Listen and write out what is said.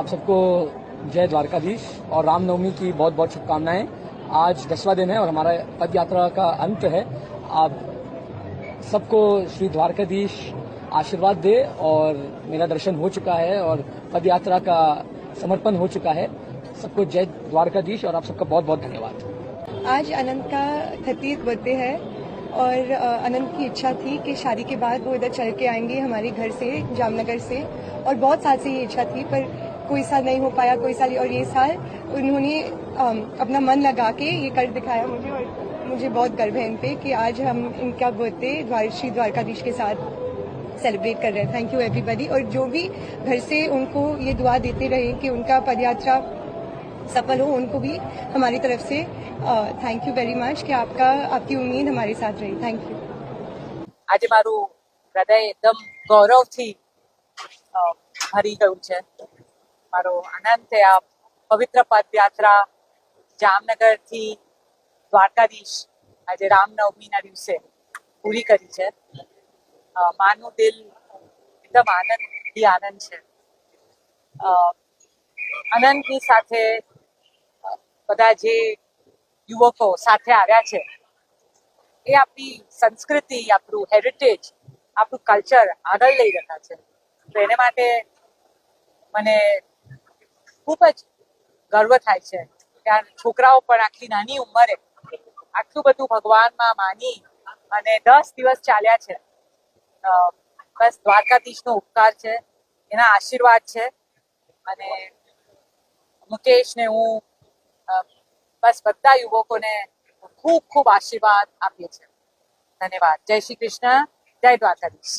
आप सबको जय द्वारकाधीश और रामनवमी की बहुत बहुत शुभकामनाएं। आज 10वां दिन है और हमारा पद यात्रा का अंत है। आप सबको श्री द्वारकाधीश आशीर्वाद दे और मेरा दर्शन हो चुका है और पद यात्रा का समर्पण हो चुका है। सबको जय द्वारकाधीश और आप सबका बहुत बहुत धन्यवाद। आज अनंत का 30th बर्थडे है और अनंत की इच्छा थी कि शादी के बाद वो इधर चल के आएंगे हमारे घर से, जामनगर से, और बहुत साल से ये इच्छा थी पर कोई साल नहीं हो पाया, कोई साल, और ये साल उन्होंने अपना मन लगा के ये कर दिखाया मुझे, और मुझे बहुत गर्व है इन पे कि आज हम इनका बर्थडे श्री द्वारकाधीश के साथ सेलिब्रेट कर रहे हैं। Thank you everybody. और जो भी घर से उनको ये दुआ देते रहे कि उनका पदयात्रा सफल हो, उनको भी हमारी तरफ से थैंक यू वेरी मच कि आपकी उम्मीद हमारे साथ रही। Thank you. આજે મારું હૃદય એકદમ ગૌરવથી ભરી ગયું છે. મારો આનંદ છે આ પવિત્ર પદયાત્રા જામનગરથી દ્વારકાધીશ આજે રામનવમીના દિવસે પૂરી કરી છે. માનું દિલ એકદમ આનંદથી આનંદ છે. આનંદની સાથે બધા જે યુવકો સાથે આવ્યા છે એ આપણી સંસ્કૃતિ, આપણું હેરિટેજ, આપણું કલ્ચર આગળ લઈ રહ્યા છે. તો એને માટે મને ખૂબ જ ગર્વ થાય છે કે આ છોકરાઓ પણ આટલી નાની ઉંમરે આટલું બધું ભગવાનમાં માની અને 10 દિવસ ચાલ્યા છે. બસ દ્વારકાધીશનો ઉપકાર છે, એના આશીર્વાદ છે. અને મુકેશને હું બસ બધા યુવકોને ખૂબ ખૂબ આશીર્વાદ આપીએ છીએ. ધન્યવાદ. જય શ્રી કૃષ્ણ, જય દ્વારકાધીશ.